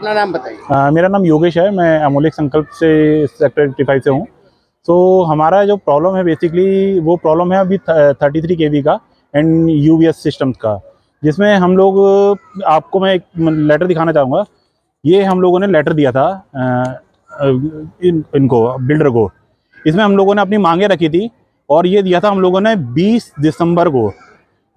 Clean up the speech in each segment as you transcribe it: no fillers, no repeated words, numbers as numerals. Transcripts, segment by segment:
अपना नाम बताइए। मेरा नाम योगेश है, मैं अमोलिक संकल्प से सेक्टर 85 से हूँ। तो हमारा जो प्रॉब्लम है बेसिकली वो प्रॉब्लम है अभी 33 केवी का एंड यूवीएस सिस्टम्स का, जिसमें हम लोग, आपको मैं एक लेटर दिखाना चाहूँगा। ये हम लोगों ने लेटर दिया था इनको बिल्डर को। इसमें हम लोगों ने अपनी मांगे रखी थी और ये दिया था हम लोगों ने 20 दिसंबर को,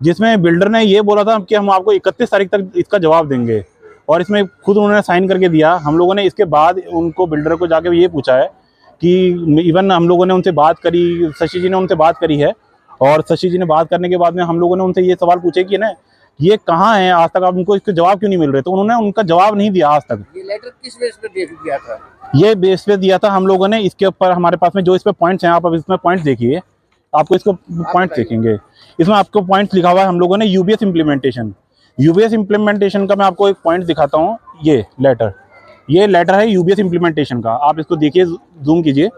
जिसमें बिल्डर ने ये बोला था कि हम आपको 31 तारीख तक इसका जवाब देंगे, और इसमें खुद उन्होंने साइन करके दिया। हम लोगों ने इसके बाद उनको बिल्डर को जाके ये पूछा है कि इवन हम लोगों ने उनसे बात करी, शशि जी ने उनसे बात करी है, और शशि जी ने बात करने के बाद में हम लोगों ने उनसे ये सवाल पूछे कि ना ये कहाँ है, आज तक आप उनको इसके जवाब क्यों नहीं मिल रहे। तो उन्होंने उनका जवाब नहीं दिया आज तक। ये लेटर किस बेस पे दिया था? ये बेस पे दिया था हम लोगों ने, इसके ऊपर हमारे पास में जो इस पे पॉइंट्स हैं, आप अब इसमें पॉइंट्स देखिए, आपको इसको पॉइंट्स देखेंगे, इसमें आपको पॉइंट्स लिखा हुआ है हम लोगों ने यूबीएस इम्प्लीमेंटेशन। यूबीएस इम्प्लीमेंटेशन का मैं आपको एक पॉइंट दिखाता हूँ। ये लेटर है यूबीएस इम्प्लीमेंटेशन का, आप इसको देखिए, जूम कीजिए।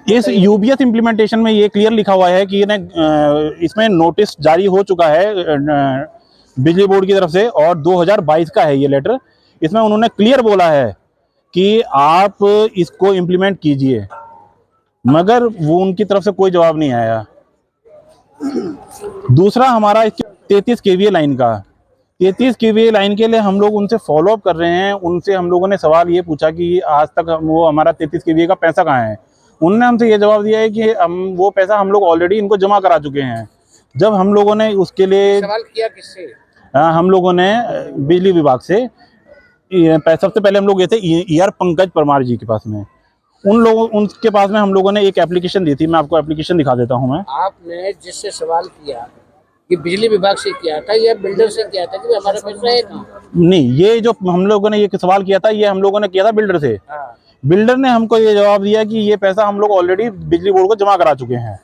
इस यूबीएस इम्प्लीमेंटेशन में ये क्लियर लिखा हुआ है कि इसमें नोटिस जारी हो चुका है बिजली बोर्ड की तरफ से, और 2022 का है ये लेटर। इसमें उन्होंने क्लियर बोला है कि आप इसको इम्प्लीमेंट कीजिए, मगर वो उनकी तरफ से कोई जवाब नहीं आया। दूसरा हमारा 33 केवीए लाइन का, 33 केवीए लाइन के लिए हम लोग उनसे फॉलोअप कर रहे हैं। उनसे हम लोगों ने सवाल ये पूछा कि आज तक वो हमारा 33 केवीए का पैसा कहाँ है। उन्होंने हमसे ये जवाब दिया है कि वो पैसा हम लोग ऑलरेडी इनको जमा करा चुके हैं। जब हम लोगों ने उसके लिए सवाल किया किससे? हम लोगों ने बिजली विभाग से, सबसे पहले हम लोग गए थे ER पंकज परमार जी के पास में। उनके पास में हम लोगों ने एक एप्लीकेशन दी थी, मैं आपको एप्लीकेशन दिखा देता हूं। मैं आपने जिससे सवाल किया कि बिजली विभाग से किया था या बिल्डर से किया था कि हमारा पैसा है कहाँ? नहीं, ये जो हम लोगों ने ये सवाल किया था ये हम लोगों ने किया था बिल्डर से। बिल्डर ने हमको ये जवाब दिया कि ये पैसा हम लोग ऑलरेडी बिजली बोर्ड को जमा करा चुके हैं।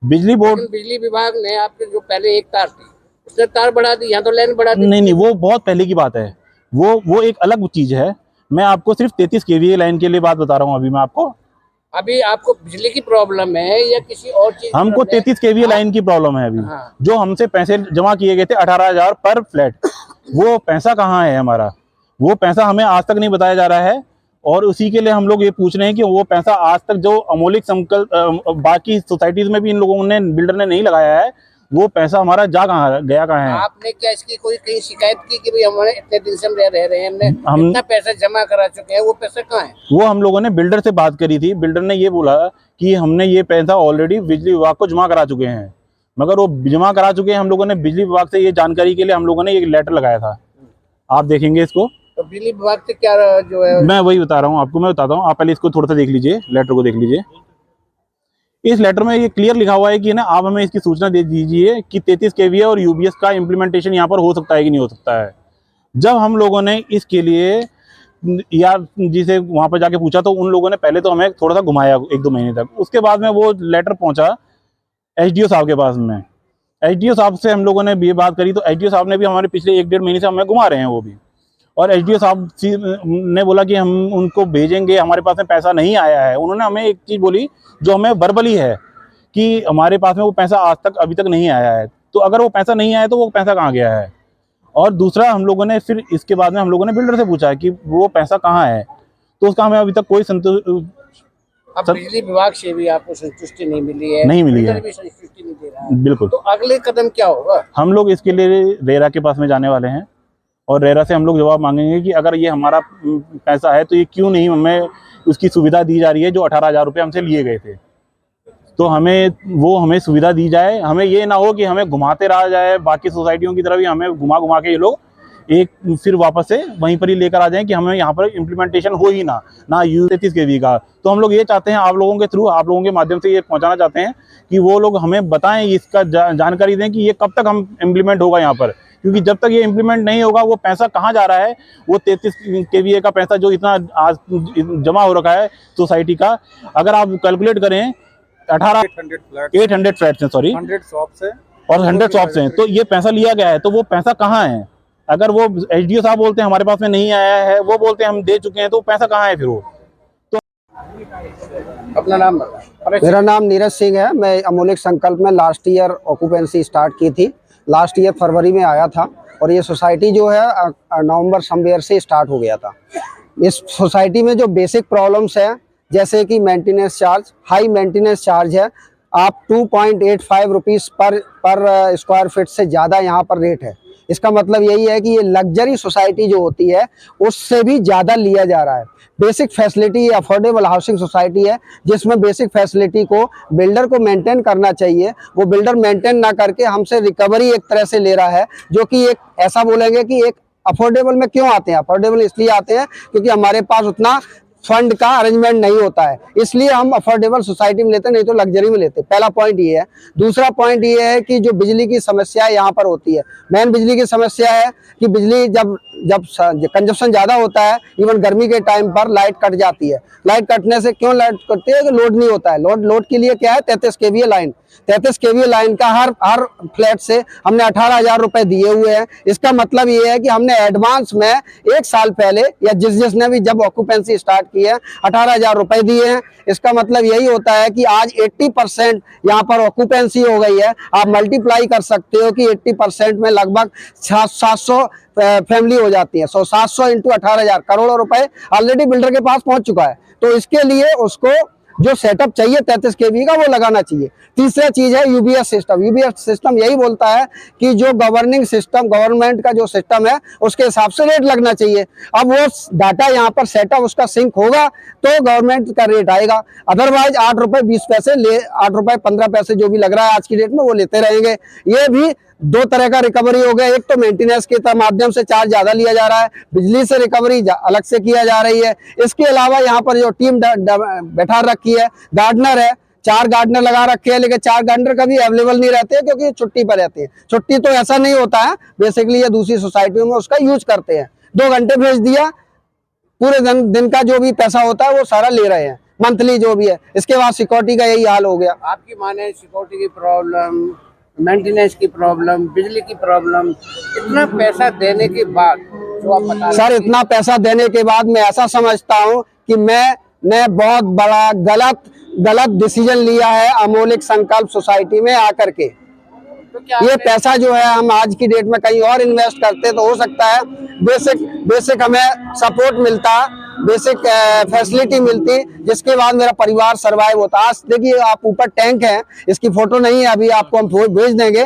बिजली विभाग ने आपके जो पहले एक तार थी उसने तार बढ़ा दी, यहाँ तो लाइन बढ़ा दी। नहीं, वो बहुत पहले की बात है, वो एक अलग चीज है। मैं आपको सिर्फ 33 केवीए लाइन के लिए बात बता रहा हूँ। अभी आपको बिजली की प्रॉब्लम है या किसी और चीज? हमको 33 केवीए लाइन की प्रॉब्लम है अभी। जो हमसे पैसे जमा किए गए थे 18,000 पर फ्लैट, वो पैसा कहाँ है हमारा? वो पैसा हमें आज तक नहीं बताया जा रहा है, और उसी के लिए हम लोग ये पूछ रहे हैं कि वो पैसा आज तक जो अमोलिक संकल्प बाकी सोसाइटीज में भी इन लोगों ने, बिल्डर ने नहीं लगाया है, वो पैसा हमारा गया कहाँ है? आपने क्या इसकी कोई कहीं शिकायत की कि भाई हमारे इतने दिन से हम रह रहे हैं, हमने इतना पैसा जमा करा चुके हैं, वो पैसा कहाँ है? वो हम लोगों ने बिल्डर से बात करी थी। बिल्डर ने ये बोला कि हमने ये पैसा ऑलरेडी बिजली विभाग को जमा करा चुके हैं, मगर वो जमा करा चुके हैं। हम लोगों ने बिजली विभाग से ये जानकारी के लिए हम लोगों ने ये लेटर लगाया था, आप देखेंगे इसको। तो बिजली विभाग से क्या जो है, मैं वही बता रहा हूँ आपको, मैं बताता हूँ। आप पहले इसको थोड़ा सा देख लीजिए, लेटर को देख लीजिए। इस लेटर में ये क्लियर लिखा हुआ है कि ना आप हमें इसकी सूचना दे दीजिए कि 33 केवीए और यूबीएस का इम्प्लीमेंटेशन यहाँ पर हो सकता है कि नहीं हो सकता है। जब हम लोगों ने इसके लिए यार जी से वहाँ पर जाके पूछा, तो उन लोगों ने पहले तो हमें थोड़ा सा घुमाया 1-2 महीने तक। उसके बाद में वो लेटर पहुँचा SDO साहब के पास में। SDO साहब से हम लोगों ने ये बात करी, तो SDO साहब ने भी हमारे पिछले 1-1.5 महीने से हमें घुमा रहे हैं वो भी। और SDO साहब ने बोला कि हम उनको भेजेंगे, हमारे पास में पैसा नहीं आया है। उन्होंने हमें एक चीज़ बोली जो हमें वर्बली है कि हमारे पास में वो पैसा आज तक अभी तक नहीं आया है। तो अगर वो पैसा नहीं आया तो वो पैसा कहाँ गया है? और दूसरा, हम लोगों ने फिर इसके बाद में हम लोगों ने बिल्डर से पूछा कि वो पैसा कहाँ है, तो उसका हमें अभी तक कोई अब बिजली विभाग से भी आपको संतुष्टि नहीं मिली है? नहीं मिली है, भी संतुष्टि नहीं दे रहा है। बिल्कुल। तो अगले कदम क्या होगा? हम लोग इसके लिए रेरा के पास में जाने वाले हैं, और रेरा से हम लोग जवाब मांगेंगे कि अगर ये हमारा पैसा है तो ये क्यों नहीं हमें उसकी सुविधा दी जा रही है जो 18,000 रुपये हमसे लिए गए थे। तो हमें सुविधा दी जाए। हमें ये ना हो कि हमें घुमाते रहा जाए, बाकी सोसाइटियों की तरफ ही हमें घुमा के ये लोग एक फिर वापस से वहीं पर ही लेकर आ जाएं कि हमें यहाँ पर इम्प्लीमेंटेशन हो ही ना U33 केवी का। तो हम लोग ये चाहते हैं, आप लोगों के थ्रू, आप लोगों के माध्यम से ये पहुँचाना चाहते हैं कि वो लोग हमें बताएं, इसका जानकारी दें कि ये कब तक हम इम्प्लीमेंट होगा यहाँ पर, क्योंकि जब तक ये इम्प्लीमेंट नहीं होगा वो पैसा कहाँ जा रहा है? वो 33 केवीए का पैसा जो इतना आज जमा हो रखा है सोसाइटी का, अगर आप कैलकुलेट करें 800 फ्लैट्स हैं, सॉरी 100 शॉप्स हैं और 100 शॉप्स हैं, तो ये पैसा लिया गया है। तो वो पैसा कहाँ है? अगर वो SDO साहब बोलते हैं हमारे पास में नहीं आया है, वो बोलते हैं हम दे चुके हैं, तो पैसा कहाँ है फिर वो? तो अपना नाम? मेरा नाम नीरज सिंह है। मैं अमोलिक संकल्प में लास्ट ईयर ऑक्यूपेंसी स्टार्ट की थी। लास्ट ईयर फरवरी में आया था और ये सोसाइटी जो है नवंबर समवेयर से स्टार्ट हो गया था। इस सोसाइटी में जो बेसिक प्रॉब्लम्स है, जैसे कि maintenance charge, high maintenance charge है। आप 2.85 रुपीज़ पर स्क्वायर फीट से ज़्यादा यहाँ पर रेट है। इसका मतलब यही है कि ये लग्जरी सोसाइटी जो होती है उससे भी ज़्यादा लिया जा रहा है। Basic facility affordable housing society है, जिसमें बेसिक फैसिलिटी को बिल्डर को मेंटेन करना चाहिए। वो बिल्डर मेंटेन ना करके हमसे रिकवरी एक तरह से ले रहा है, जो कि एक ऐसा बोलेंगे कि एक अफोर्डेबल में क्यों आते हैं। अफोर्डेबल इसलिए आते हैं क्योंकि हमारे पास उतना फंड का अरेंजमेंट नहीं होता है, इसलिए हम अफोर्डेबल सोसाइटी में लेते हैं, नहीं तो लग्जरी में लेते हैं। पहला पॉइंट ये है। दूसरा पॉइंट ये है कि जो बिजली की समस्या यहाँ पर होती है, मेन बिजली की समस्या है कि बिजली जब कंजप्शन ज़्यादा होता है, इवन गर्मी के टाइम पर लाइट कट जाती है। लाइट कटने से क्यों लाइट कटती है कि लोड नहीं होता है। लोड के लिए क्या है, 33 kVA लाइन। 33 kVA लाइन का हर फ्लैट से हमने 18,000 रुपए दिए हुए हैं। इसका मतलब ये है कि हमने एडवांस में 1 साल पहले या जिसने भी जब ऑक्यूपेंसी स्टार्ट की है 18,000 रुपए दिए हैं। इसका मतलब यही होता है कि आज 80% यहाँ पर ऑक्यूपेंसी हो गई है। आप मल्टीप्लाई कर सकते हो कि 80% में लगभग 700 फैमिली हो जाती है। 700 इंटू 18,000 करोड़ों रुपए ऑलरेडी बिल्डर के पास पहुंच चुका है। तो इसके लिए उसको जो सेटअप चाहिए 33 kV का वो लगाना चाहिए। तीसरा चीज है यूबीएस सिस्टम। यूबीएस सिस्टम यही बोलता है कि जो गवर्निंग सिस्टम, गवर्नमेंट का जो सिस्टम है उसके हिसाब से रेट लगना चाहिए। अब वो डाटा यहाँ पर सेटअप उसका सिंक होगा तो गवर्नमेंट का रेट आएगा। अदरवाइज 8 रुपए 20 पैसे 8 रुपए 15 पैसे जो भी लग रहा है आज की डेट में वो लेते रहेंगे। ये भी 2 तरह का रिकवरी हो गया। एक तो मेंटेनेंस के माध्यम से चार्ज ज्यादा लिया जा रहा है, बिजली से रिकवरी अलग से किया जा रही है। इसके अलावा यहाँ पर जो टीम बैठा रखी है, गार्डनर है, 4 गार्डनर लगा रखे हैं, लेकिन 4 गार्डनर कभी अवेलेबल नहीं रहते हैं क्योंकि छुट्टी पर रहते हैं। छुट्टी तो ऐसा नहीं होता है, बेसिकली ये दूसरी सोसाइटियों में उसका यूज करते हैं। 2 घंटे भेज दिया, पूरे दिन का जो भी पैसा होता है वो सारा ले रहे हैं, मंथली जो भी है। इसके बाद सिक्योरिटी का यही हाल हो गया। आपकी माने सिक्योरिटी की प्रॉब्लम, मेंटेनेंस की प्रॉब्लम, बिजली की प्रॉब्लम, इतना पैसा देने के बाद जो आप बता सर, इतना पैसा देने के बाद मैं ऐसा समझता हूँ कि मैंने बहुत बड़ा गलत डिसीजन लिया है अमोलिक संकल्प सोसाइटी में आकर के। तो क्या ये पैसा जो है हम आज की डेट में कहीं और इन्वेस्ट करते तो हो सकता है बेसिक हमें सपोर्ट मिलता, बेसिक फैसिलिटी मिलती, जिसके बाद मेरा परिवार सरवाइव होता। आज देखिए आप ऊपर टैंक है, इसकी फोटो नहीं है अभी, आपको हम भेज देंगे।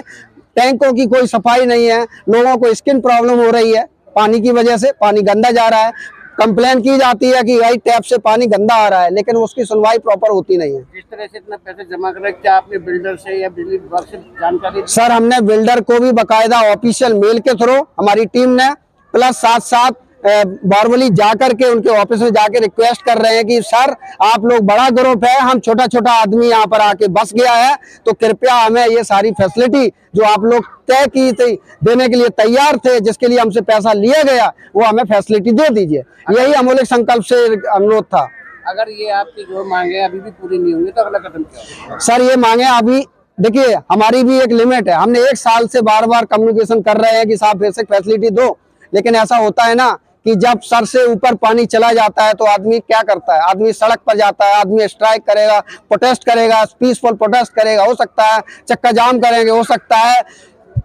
टैंकों की कोई सफाई नहीं है, लोगों को स्किन प्रॉब्लम हो रही है पानी की वजह से, पानी गंदा जा रहा है। कंप्लेन की जाती है कि भाई टैप से पानी गंदा आ रहा है, लेकिन उसकी सुनवाई प्रॉपर होती नहीं है। जिस तरह से इतना पैसे जमा कर, क्या आपने बिल्डर से या बिजली विभाग से जानकारी? सर, हमने बिल्डर को भी बकायदा ऑफिशियल मेल के थ्रू हमारी टीम ने, प्लस साथ बारवली जाकर के उनके ऑफिस में जाकर रिक्वेस्ट कर रहे हैं कि सर आप लोग बड़ा ग्रुप है, हम छोटा आदमी यहाँ पर आके बस गया है, तो कृपया हमें ये सारी फैसिलिटी जो आप लोग तय की थी देने के लिए तैयार थे, जिसके लिए हमसे पैसा लिया गया, वो हमें फैसिलिटी दे दीजिए। यही अमोलिक संकल्प से अनुरोध था। अगर ये आपकी जो मांगे अभी भी पूरी नहीं होंगी तो अगला कदम क्या होगा? सर, ये मांगे अभी देखिए हमारी भी एक लिमिट है। हमने 1 साल से बार कम्युनिकेशन कर रहे हैं कि साहब बेसिक फैसिलिटी दो, लेकिन ऐसा होता है ना कि जब सर से ऊपर पानी चला जाता है तो आदमी क्या करता है, आदमी सड़क पर जाता है, आदमी स्ट्राइक करेगा, प्रोटेस्ट करेगा, पीसफुल प्रोटेस्ट करेगा, हो सकता है चक्का जाम करेंगे, हो सकता है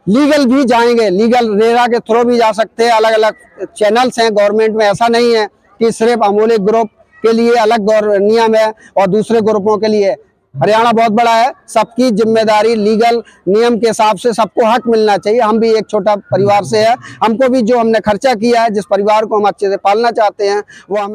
लीगल भी जाएंगे, लीगल रेरा के थ्रू भी जा सकते हैं। अलग अलग चैनल्स हैं गवर्नमेंट में, ऐसा नहीं है कि सिर्फ अमोलिक ग्रुप के लिए अलग नियम है और दूसरे ग्रुपों के लिए। हरियाणा बहुत बड़ा है, सबकी जिम्मेदारी लीगल नियम के हिसाब से सबको हक मिलना चाहिए। हम भी एक छोटा परिवार से है, हमको भी जो हमने खर्चा किया है, जिस परिवार को हम अच्छे से पालना चाहते हैं, वो हम